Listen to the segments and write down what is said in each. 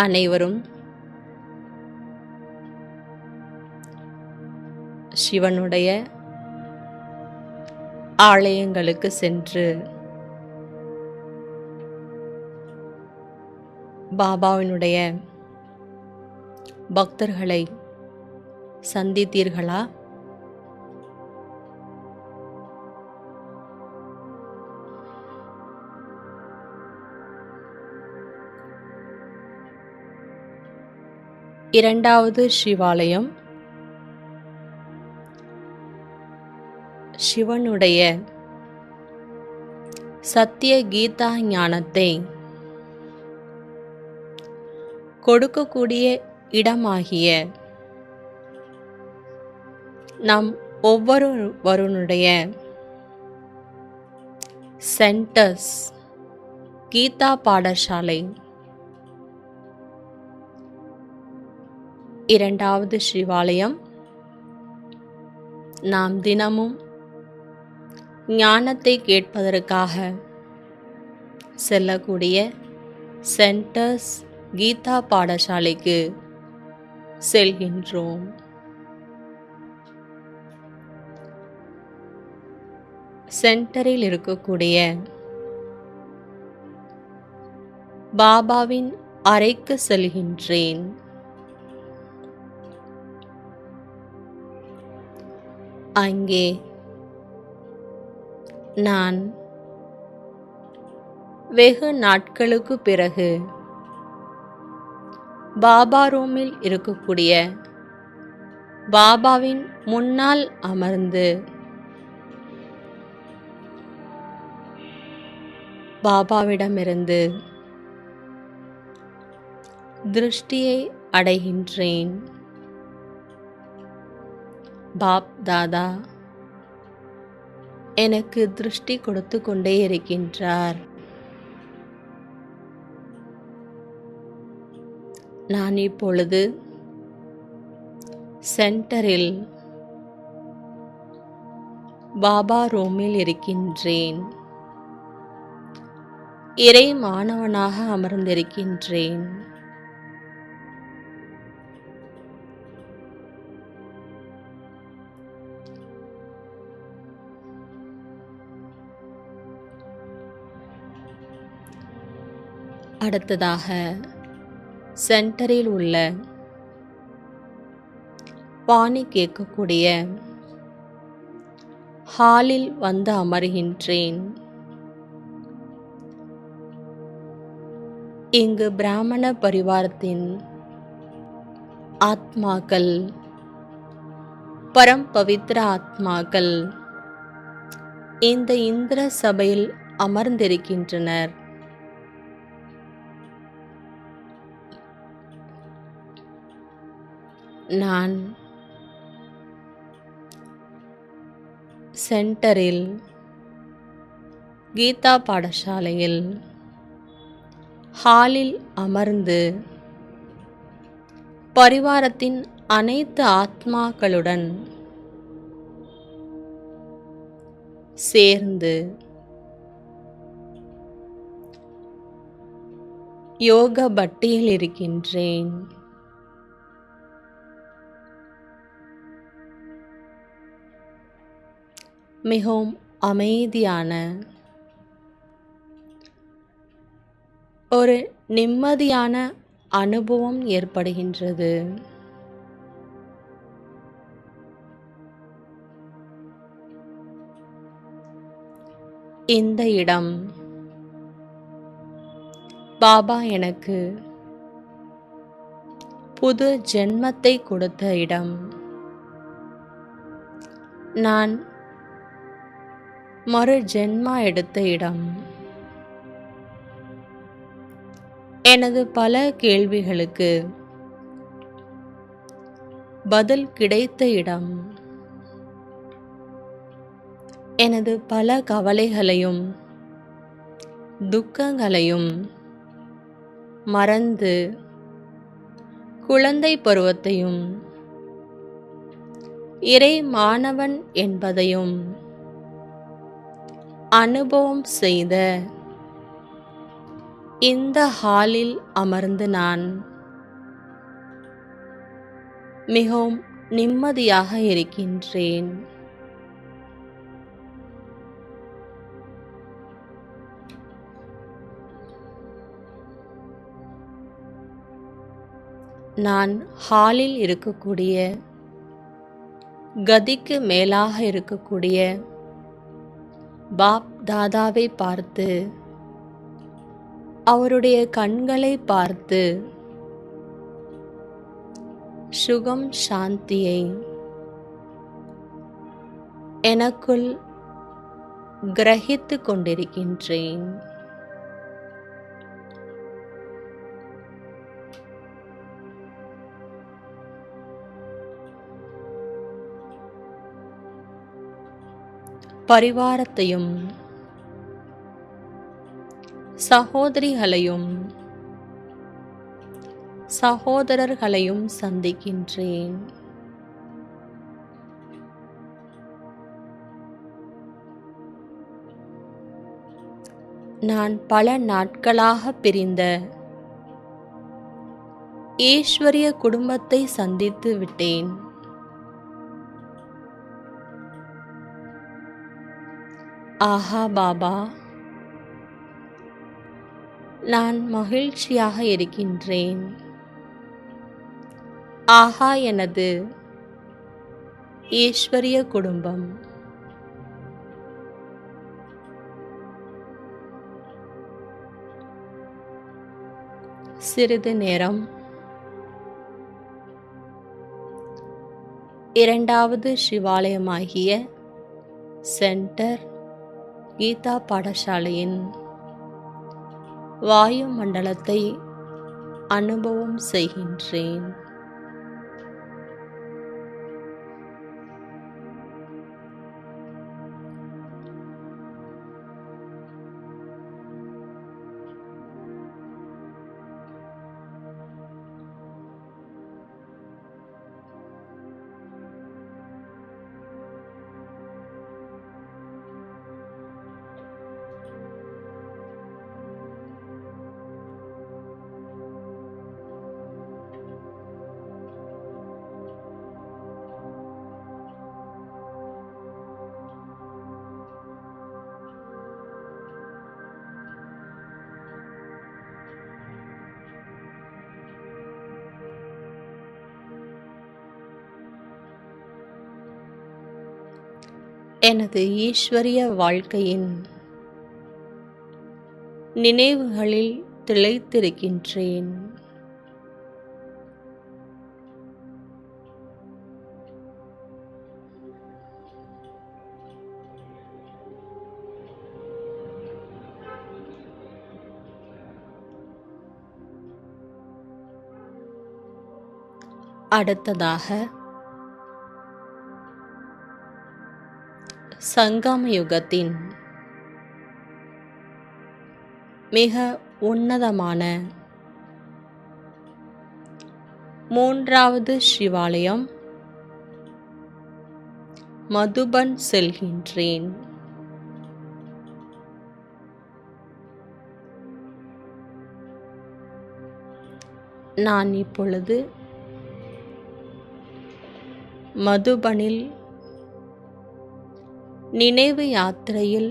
அனைவரும் சிவனுடைய ஆலயங்களுக்கு சென்று பாபாவினுடைய பக்தர்களை சந்தித்தீர்களா? இரண்டாவது சிவாலயம் சிவனுடைய சத்திய கீதா ஞானத்தை கொடுக்கக்கூடிய இடமாகிய நம் ஒவ்வொருவருடைய சென்டர்ஸ் கீதா பாடசாலை இரண்டாவது சிவாலயம் நாம் தினமும் ஞானத்தை கேட்பதற்காக செல்லக்கூடிய சென்டர்ஸ் கீதா பாடசாலைக்கு செல்கின்றோம். சென்டரில் இருக்கக்கூடிய பாபாவின் அறைக்கு செல்கின்றேன். அங்கே நான் வெகு நாட்களுக்கு பிறகு பாபா ரூமில் இருக்கக்கூடிய பாபாவின் முன்னால் அமர்ந்து பாபாவிடமிருந்து திருஷ்டியை அடைகின்றேன். பாப் தாதா எனக்கு திருஷ்டி கொடுத்து கொண்டே இருக்கின்றார். நான் இப்பொழுது சென்டரில் பாபா ரூமில் இருக்கின்றேன். இறை மாணவனாக அமர்ந்திருக்கின்றேன். அடுத்ததாக சென்டரில் உள்ள பாணி கேட்கக்கூடிய ஹாலில் வந்து அமர்கின்றேன். இங்கு பிராமண பரிவாரத்தின் ஆத்மாக்கள், பரம் பவித்ர ஆத்மாக்கள் இந்த இந்திர சபையில் அமர்ந்திருக்கின்றனர். நான் சென்டரில் கீதா பாடசாலையில் ஹாலில் அமர்ந்து பரிவாரத்தின் அனைத்து ஆத்மாக்களுடன் சேர்ந்து யோக பட்டியில் இருக்கின்றேன். மிகவும் அமைதியான ஒரு நிம்மதியான அனுபவம் ஏற்படுகின்றது. இந்த இடம் பாபா எனக்கு புது ஜென்மத்தை கொடுத்த இடம். நான் மறு ஜென்மா எடுத்த இடம். எனது பல கேள்விகளுக்கு பதில் கிடைத்த இடம். எனது பல கவலைகளையும் துக்கங்களையும் மறந்து குழந்தை பருவத்தையும் இறை மாணவன் என்பதையும் அனுபவம் செய்த இந்த ஹாலில் அமர்ந்து நான் மிகவும் நிம்மதியாக இருக்கின்றேன். நான் ஹாலில் இருக்கக்கூடிய கதிக்கு மேலாக இருக்கக்கூடிய பாப் தாதாவை பார்த்து, அவருடைய கண்களை பார்த்து சுகம் சாந்தியை எனக்குள் கிரகித்து கொண்டிருக்கின்றேன். பரிவாரத்தையும் சகோதரிகளையும் சகோதரர்களையும் சந்திக்கின்றேன். நான் பல நாட்களாக பிரிந்த ஈஸ்வரிய குடும்பத்தை சந்தித்து விட்டேன். ஆஹா பாபா, நான் மகிழ்ச்சியாக இருக்கின்றேன். ஆஹா எனது ஈஸ்வரிய குடும்பம். சிறிது நேரம் இரண்டாவது சிவாலயமாகிய சென்டர் கீதா பாடசாலையின் வாயு மண்டலத்தை அனுபவம் செய்கின்றேன். எனது ஈஸ்வரிய வாழ்க்கையின் நினைவுகளில் திளைத்திருக்கின்றேன். அடுத்ததாக சங்கம யுகத்தின் மிக உன்னதமான மூன்றாவது சிவாலயம் மதுபன் செல்கின்றேன். நான் இப்பொழுது மதுபனில் நினைவு யாத்திரையில்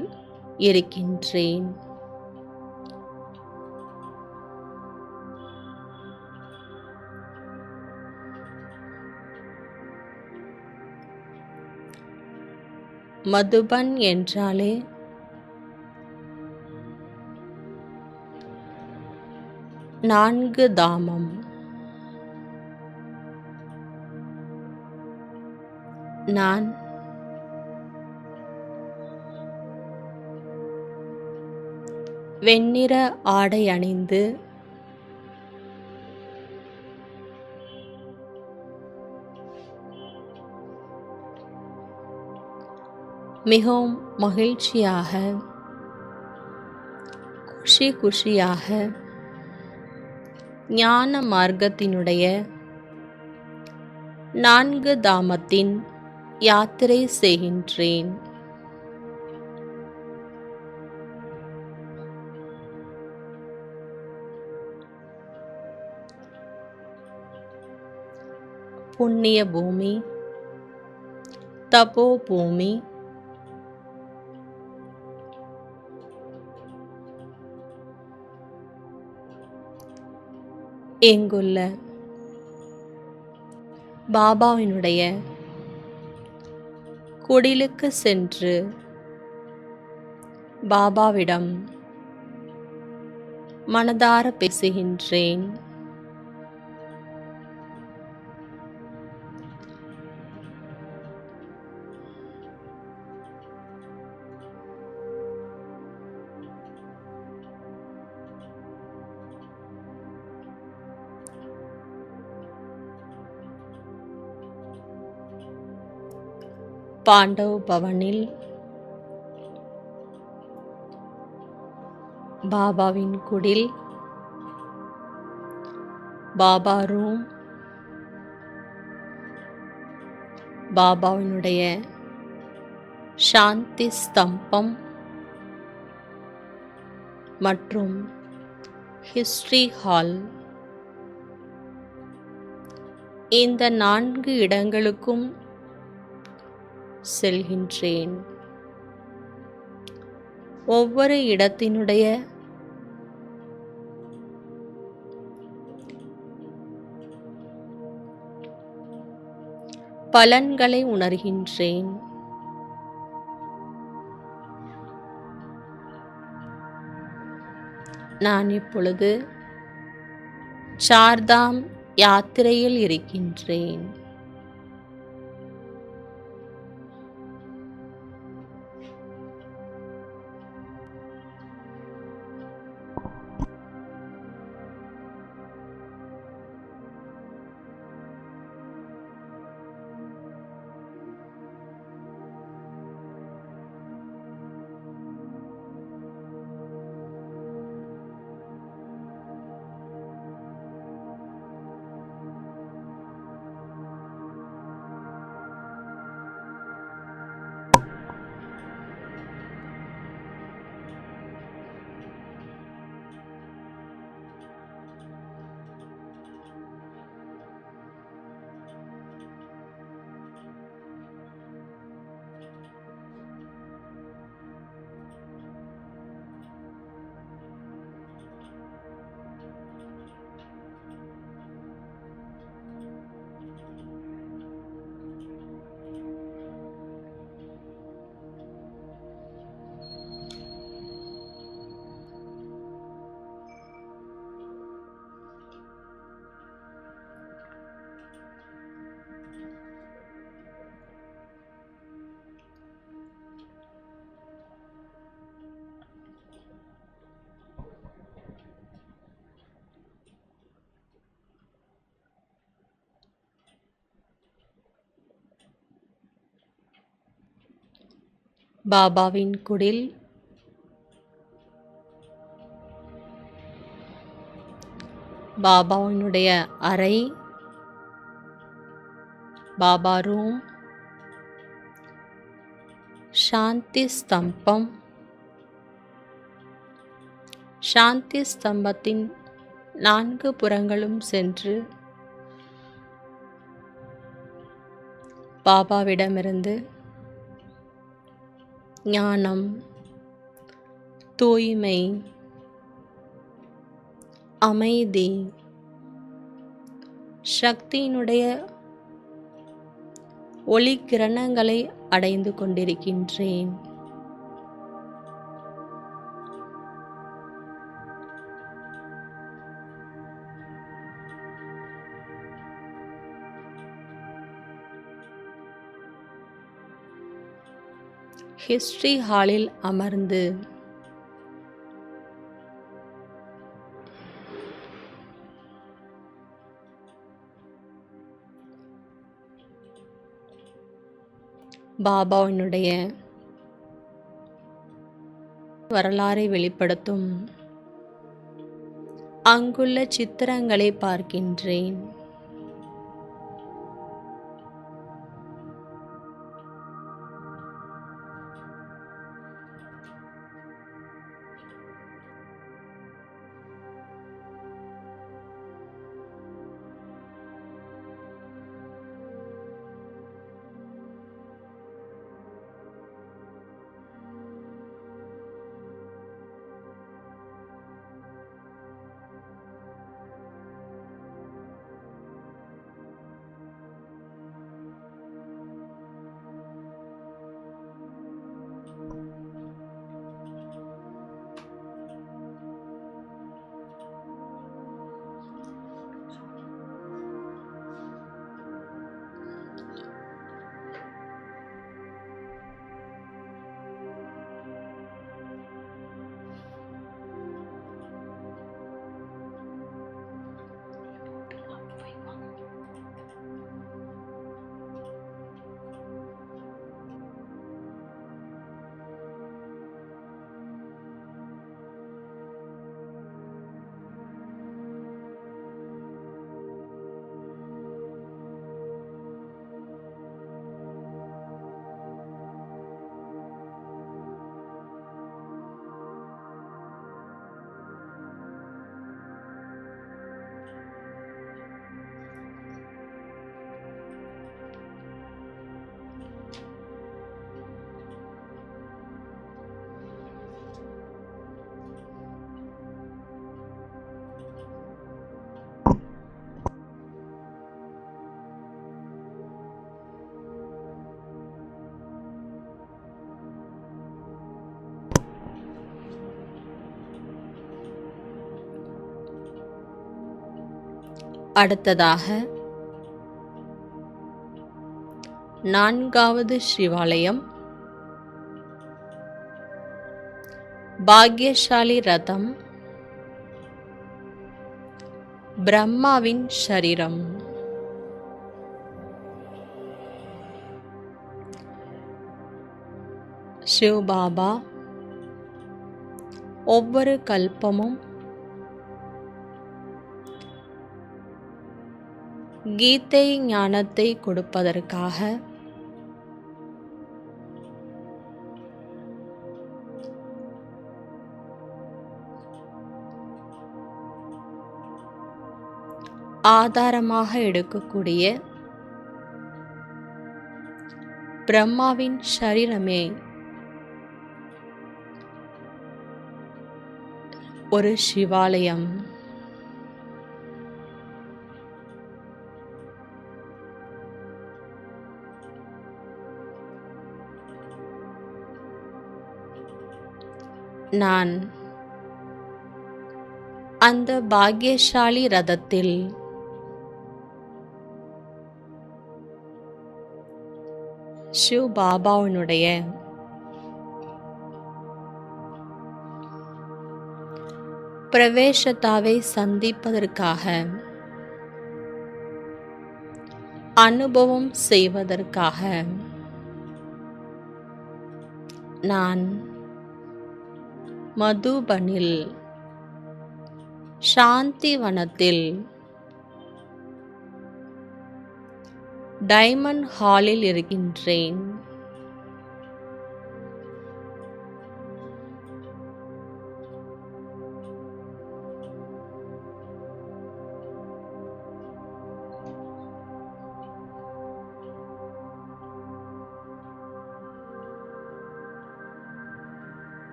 இருக்கின்றேன். மதுபன் என்றாலே நான்கு தாமம். நான் வெண்ணிற ஆடை அணிந்து மிகவும் மகிழ்ச்சியாக குஷியாக ஞான மார்க்கத்தினுடைய நான்கு தாமத்தின் யாத்திரை செய்கின்றேன். புண்ணிய பூமி, தபோ பூமி, இங்குள்ள பாபாவினுடைய குடிலுக்கு சென்று பாபாவிடம் மனதார பேசுகின்றேன். பாண்டவ் பவனில் பாபாவின் குடில், பாபா ரூம், பாபாவினுடைய சாந்தி ஸ்தம்பம் மற்றும் ஹிஸ்டரி ஹால், இந்த 4 இடங்களுக்கும் செல்கின்றேன். ஒவ்வொரு இடத்தினுடைய பலன்களை உணர்கின்றேன். நான் இப்பொழுது சார்தாம் யாத்திரையில் இருக்கின்றேன். பாபாவின் குடில், பாபாவினுடைய அறை, பாபா ரூம், சாந்தி ஸ்தம்பம், சாந்தி ஸ்தம்பத்தின் 4 புறங்களும் சென்று பாபாவிடமிருந்து ஞானம், தூய்மை, அமைதி, சக்தியினுடைய ஒளி கிரணங்களை அடைந்து கொண்டிருக்கின்றேன். ஹிஸ்டரி ஹாலில் அமர்ந்து பாபாவினுடைய வரலாறை வெளிப்படுத்தும் அங்குள்ள சித்திரங்களை பார்க்கின்றேன். அடுத்ததாக 4வது சிவாலயம், பாக்யசாலி ரதம், பிரம்மாவின் சரீரம். சிவபாபா ஒவ்வொரு கல்பமும் கீதை ஞானத்தை கொடுப்பதற்காக ஆதாரமாக எடுக்கக்கூடிய பிரம்மாவின் சரீரமே ஒரு சிவாலயம். நான் அந்த பாக்யசாலி ரதத்தில் சிவ் பாபாவினுடைய பிரவேசத்தாவை சந்திப்பதற்காக, அனுபவம் செய்வதற்காக நான் மதுபனில் சாந்தி வனத்தில் டைமண்ட் ஹாலில் இருக்கின்றேன்.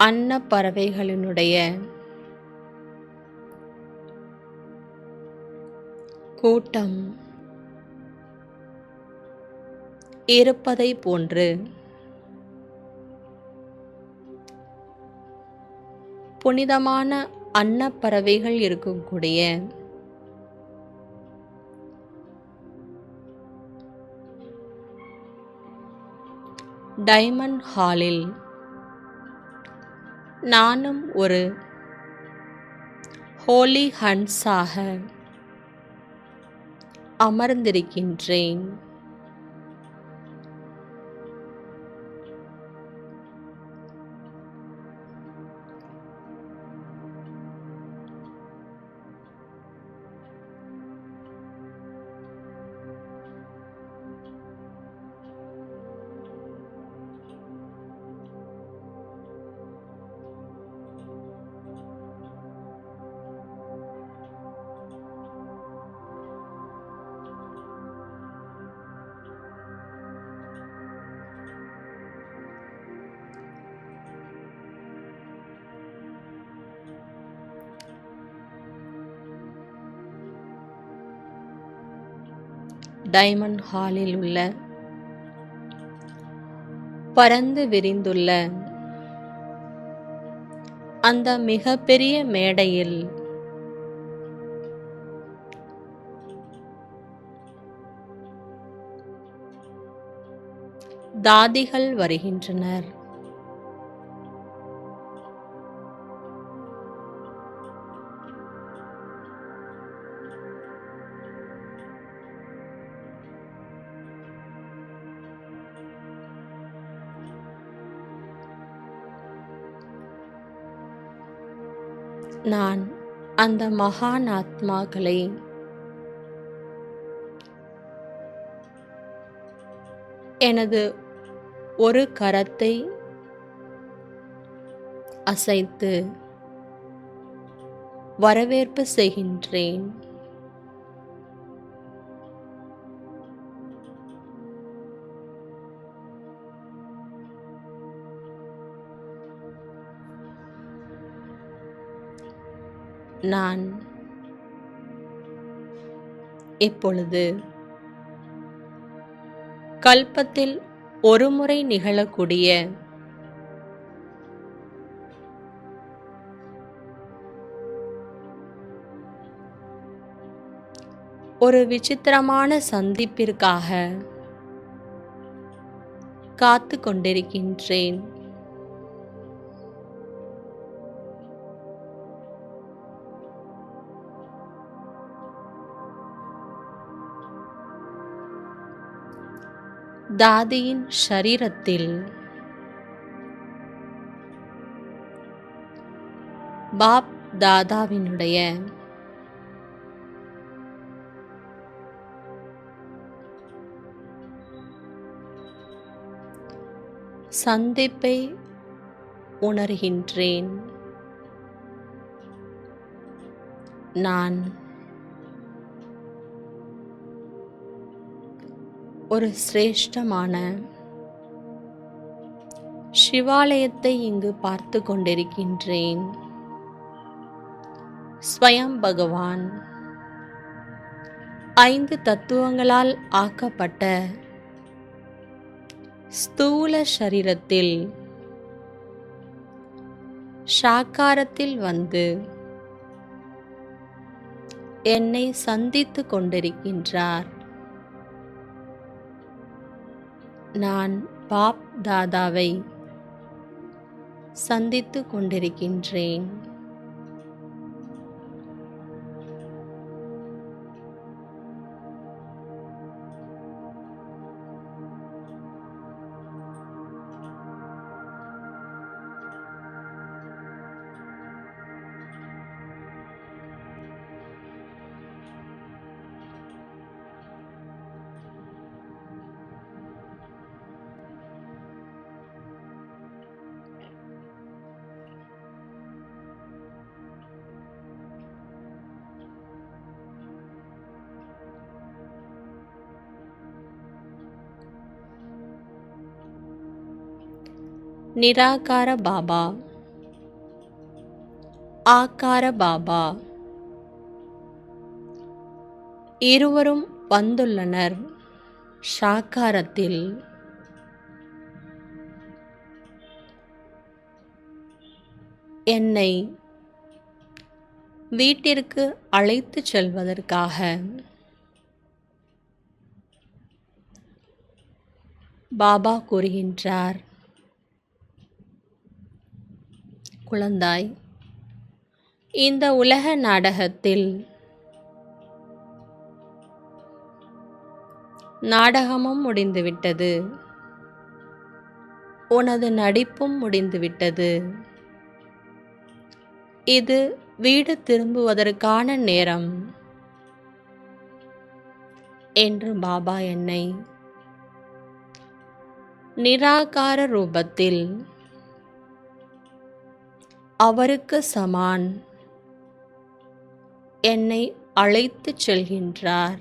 அன்னப்பறவைகளினுடைய கூட்டம் இருப்பதை போன்று புனிதமான அன்னப்பறவைகள் இருக்கக்கூடிய டைமண்ட் ஹாலில் நானும் ஒரு ஹோலி ஹன்ஸாக அமர்ந்திருக்கின்றேன். டைமண்ட் ஹாலில் உள்ள பரந்து விரிந்துள்ள அந்த மிகப்பெரிய மேடையில் தாதிகள் வருகின்றனர். நான் அந்த மகான் ஆத்மாக்களை எனது ஒரு கரத்தை அசைத்து வரவேற்பு செய்கின்றேன். நான் இப்பொழுது கல்பத்தில் ஒருமுறை நிகழக்கூடிய ஒரு விசித்திரமான சந்திப்பிற்காக காத்து கொண்டிருக்கின்றேன். தாதியின் ஷரீரத்தில் பாப் தாதாவினுடைய சந்திப்பை உணர்கின்றேன். நான் ஒரு சிரேஷ்டமான சிவாலயத்தை இங்கு பார்த்து கொண்டிருக்கின்றேன். ஸ்வயம் பகவான் 5 தத்துவங்களால் ஆக்கப்பட்ட ஸ்தூல சரீரத்தில் சாக்காரத்தில் வந்து என்னை சந்தித்து கொண்டிருக்கின்றார். நான் பாப் தாதாவை சந்தித்து கொண்டிருக்கின்றேன். நிராகார பாபா, ஆகார பாபா இருவரும் வந்துள்ளனர். சாக்காரத்தில் என்னை வீட்டிற்கு அழைத்துச் செல்வதற்காக பாபா கூறுகின்றார், குழந்தாய், இந்த உலக நாடகத்தில் நாடகமும் முடிந்துவிட்டது, உனது நடிப்பும் முடிந்துவிட்டது. இது வீடு திரும்புவதற்கான நேரம் என்று பாபா என்னை நிராகார ரூபத்தில் அவருக்கு சமான் என்னை அழைத்துச் செல்கின்றார்.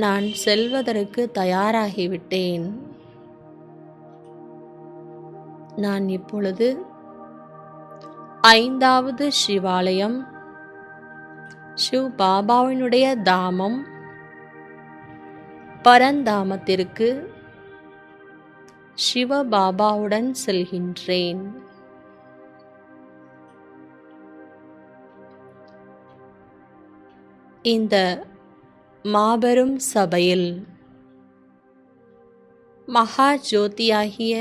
நான் செல்வதற்கு தயாராகிவிட்டேன். நான் இப்பொழுது 5வது சிவாலயம், சிவ் பாபாவினுடைய தாமம் பரந்தாமத்திற்கு சிவபாபாவுடன் செல்கின்றேன். இந்த மாபெரும் சபையில் மகா ஜோதியாகிய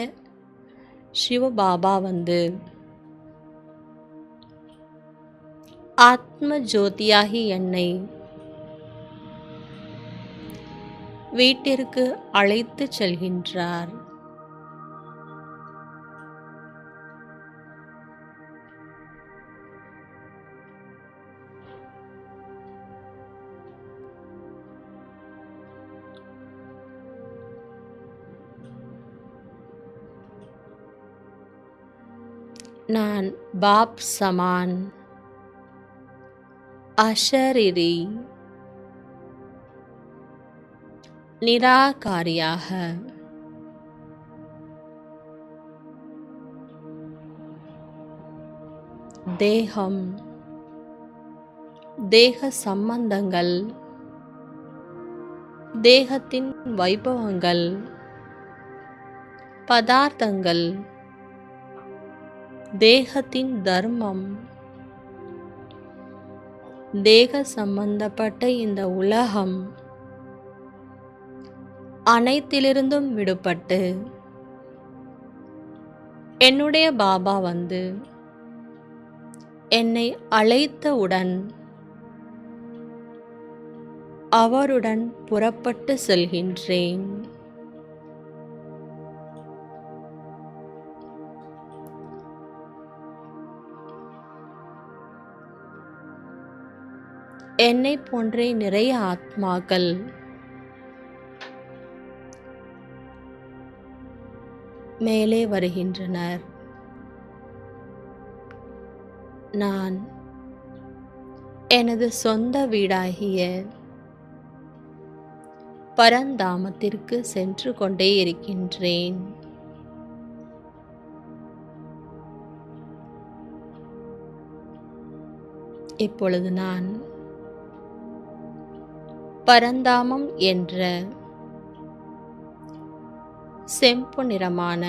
சிவபாபா வந்து ஆத்ம ஜோதியாகி என்னை வீட்டிற்கு அழைத்துச் செல்கின்றார். நான் பாப் சமான் அஷரீரி நிராகாரியாக தேகம், தேக சம்பந்தங்கள், தேகத்தின் வைபவங்கள், பதார்த்தங்கள், தேகத்தின் தர்மம், தேக சம்பந்தப்பட்ட இந்த உலகம் அனைத்திலிருந்தும் விடுபட்டு என்னுடைய பாபா வந்து என்னை அழைத்தவுடன் அவருடன் புறப்பட்டு செல்கின்றேன். என்னை போன்றே நிறைய ஆத்மாக்கள் மேலே வருகின்றனர். நான் எனது சொந்த வீடாகிய பரந்தாமத்திற்கு சென்று கொண்டே இருக்கின்றேன். இப்பொழுது நான் பரந்தாமம் என்ற செம்பு நிறமான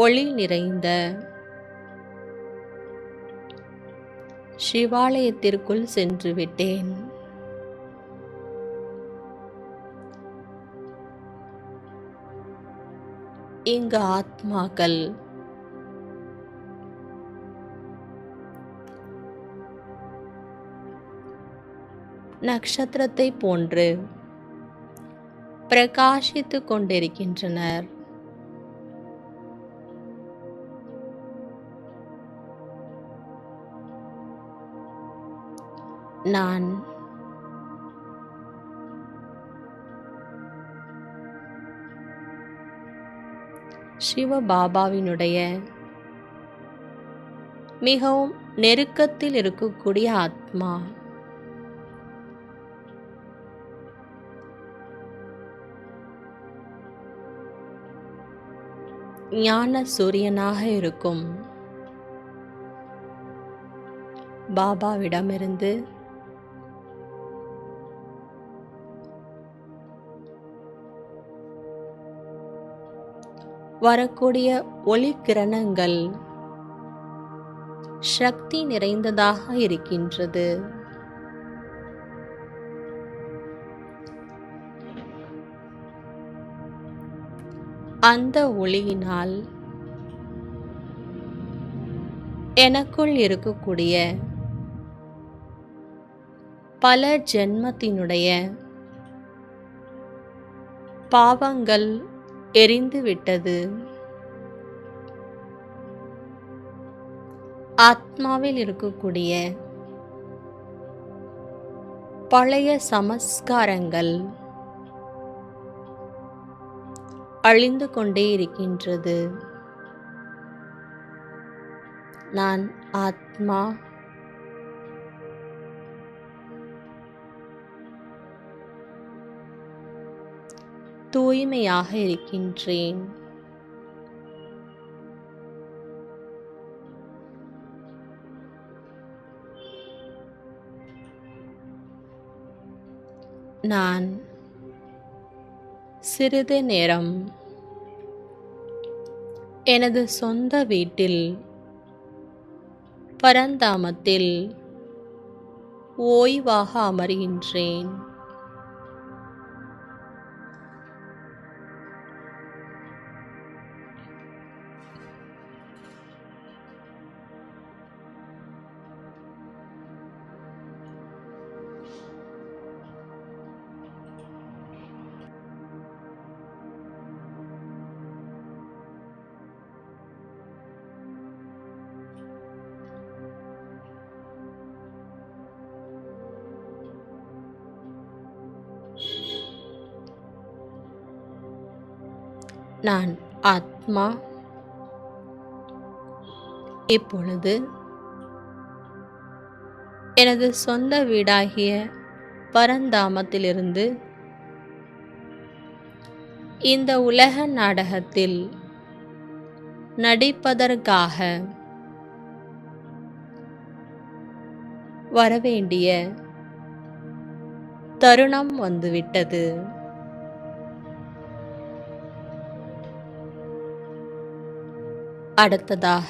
ஒளி நிறைந்த சிவாலயத்திற்குள் சென்று விட்டேன். இங்கு ஆத்மாக்கள் நட்சத்திரத்தை போன்று பிரகாசித்துக் கொண்டிருக்கின்றனர். நான் சிவபாபாவினுடைய மிகவும் நெருக்கத்தில் இருக்கக்கூடிய ஆத்மா. ஞான சூரியனாக இருக்கும் பாபாவிடமிருந்து வரக்கூடிய ஒளிக்கிரணங்கள் சக்தி நிறைந்ததாக இருக்கின்றது. அந்த ஒளியினால் எனக்குள் இருக்கக்கூடிய பல ஜென்மத்தினுடைய பாவங்கள் எரிந்து விட்டது. ஆத்மாவில் இருக்கக்கூடிய பழைய சமஸ்காரங்கள் அழிந்து கொண்டே இருக்கின்றது. நான் ஆத்மா தூய்மையாக இருக்கின்றேன். நான் சிறிது நேரம் எனது சொந்த வீட்டில் பரந்தாமத்தில் ஓய்வாக அமர்கின்றேன். நான் ஆத்மா இப்பொழுது எனது சொந்த வீடாகிய பரந்தாமத்திலிருந்து இந்த உலக நாடகத்தில் நடிப்பதற்காக வரவேண்டிய தருணம் வந்துவிட்டது. அடுத்ததாக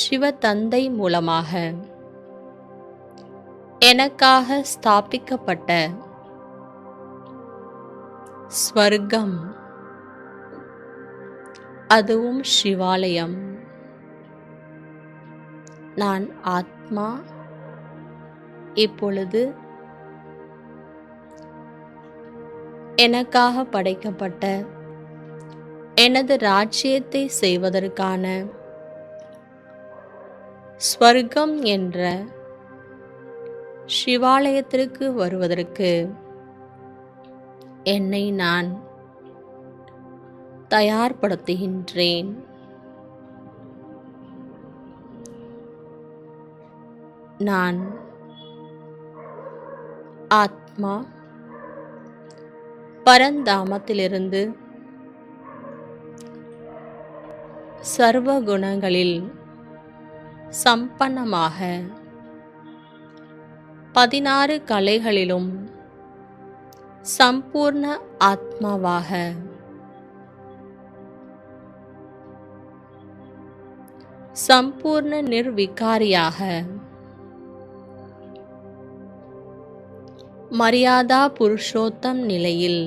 சிவதந்தை மூலமாக எனக்காக ஸ்தாபிக்கப்பட்ட ஸ்வர்க்கம், அதுவும் சிவாலயம், நான் ஆத்மா, இப்பொழுது எனக்காக படைக்கப்பட்ட எனது ராஜ்யத்தை செய்வதற்கான ஸ்வர்க்கம் என்ற சிவாலயத்திற்கு வருவதற்கு என்னை நான் தயார்படுத்துகின்றேன். நான் ஆத்மா பரந்தாமத்திலிருந்து சர்வ குணங்களில் சம்பன்னமாக 16 கலைகளிலும் சம்பூர்ண ஆத்மாவாக சம்பூர்ண நிர்விகாரியாக மரியாதா புருஷோத்தம் நிலையில்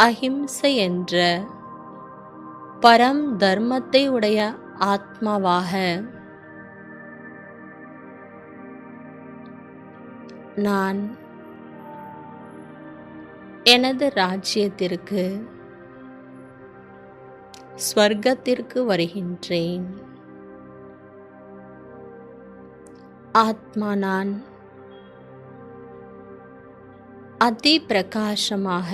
அஹிம்சை என்ற பரம் தர்மத்தை உடைய ஆத்மாவாக நான் எனது ராஜ்யத்திற்கு ஸ்வர்க்கத்திற்கு வருகின்றேன். ஆத்மா நான் அதி பிரகாசமாக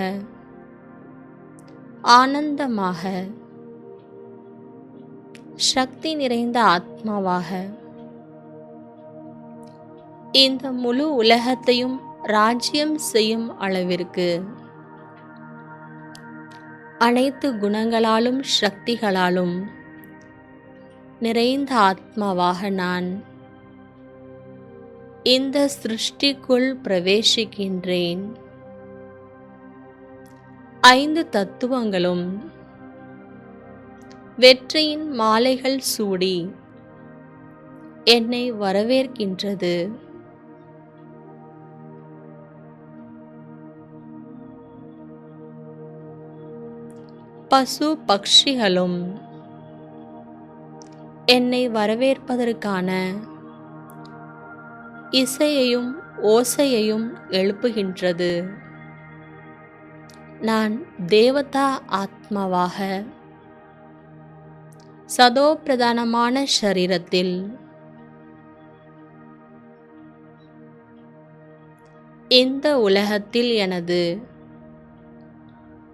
ஆனந்தமாக சக்தி நிறைந்த ஆத்மாவாக இந்த முழு உலகத்தையும் ராஜ்யம் செய்யும் அளவிற்கு அனைத்து குணங்களாலும் சக்திகளாலும் நிறைந்த ஆத்மாவாக நான் இந்த சிருஷ்டிக்குள் பிரவேசிக்கின்றேன். 5 தத்துவங்களும் வெற்றியின் மாலைகள் சூடி என்னை வரவேற்கின்றது. பசு பக்ஷிகளும் என்னை வரவேற்பதற்கான இசையையும் ஓசையையும் எழுப்புகின்றது. நான் தேவதா ஆத்மாவாக சதோ பிரதானமான ஷரீரத்தில் இந்த உலகத்தில் எனது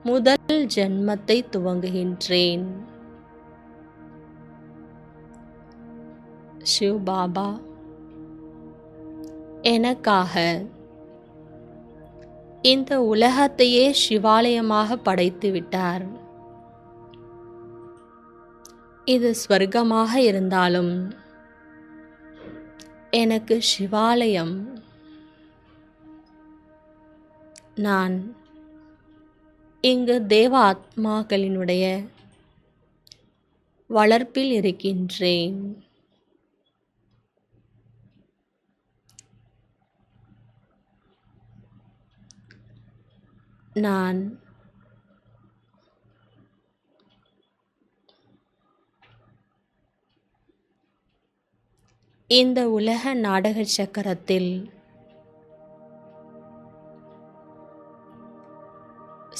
முதல் ஜென்மத்தை துவங்குகின்றேன். சிவ் பாபா எனக்காக இந்த உலகத்தையே சிவாலயமாக படைத்து விட்டார். இது ஸ்வர்க்கமாக இருந்தாலும் எனக்கு சிவாலயம். நான் இங்கு தேவ ஆத்மாக்களினுடைய வளர்ப்பில் இருக்கின்றேன். நான் இந்த உலக நாடக சக்கரத்தில்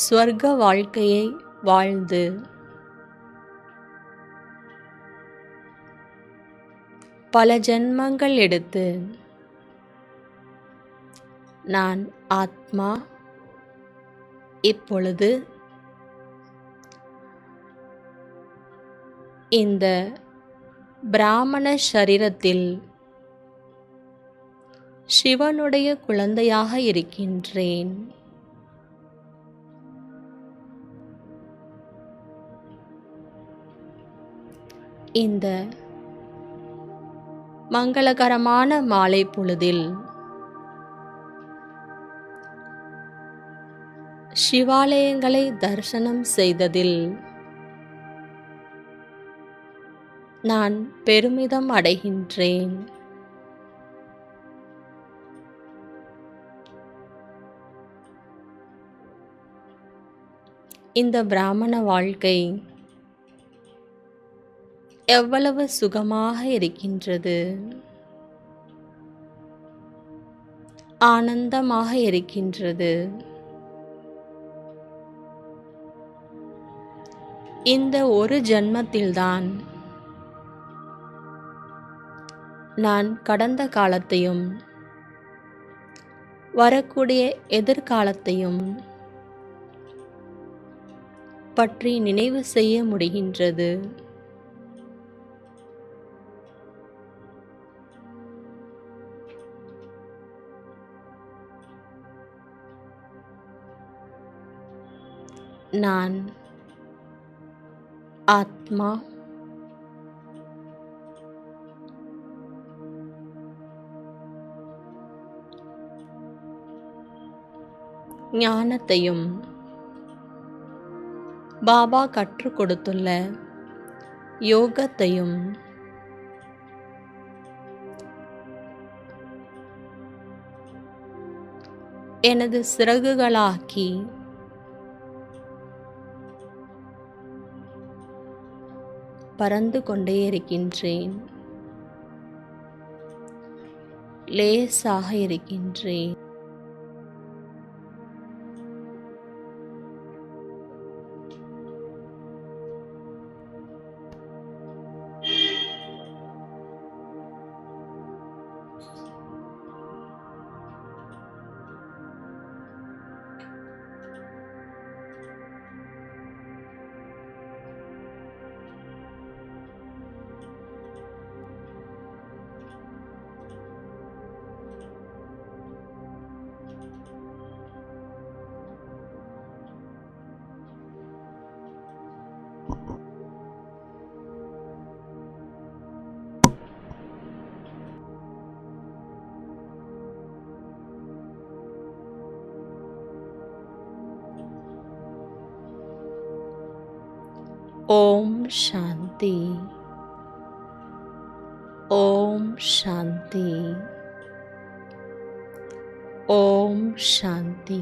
ஸ்வர்க்க வாழ்க்கையை வாழ்ந்து பல ஜென்மங்கள் எடுத்து நான் ஆத்மா இப்பொழுது இந்த பிராமண சரீரத்தில் சிவனுடைய குழந்தையாக இருக்கின்றேன். இந்த மங்களகரமான மாலை பொழுதில் சிவாலயங்களை தரிசனம் செய்ததில் நான் பெருமிதம் அடைகின்றேன். இந்த பிராமண வாழ்க்கை எவ்வளவு சுகமாக இருக்கின்றது, ஆனந்தமாக இருக்கின்றது. இந்த ஒரு ஜன்மத்தில்தான் நான் கடந்த காலத்தையும் வரக்கூடிய எதிர்காலத்தையும் பற்றி நினைவு செய்ய முடிகின்றது. நான் ஆத்மா, ஞானத்தையும் பாபா கற்றுக் கொடுத்துள்ள யோகத்தையும் எனது சிறகுகளாக்கி பறந்து கொண்டே இருக்கின்றேன். லேசாக இருக்கின்றேன். ஓம் சாந்தி. ஓம் சாந்தி. ஓம் சாந்தி.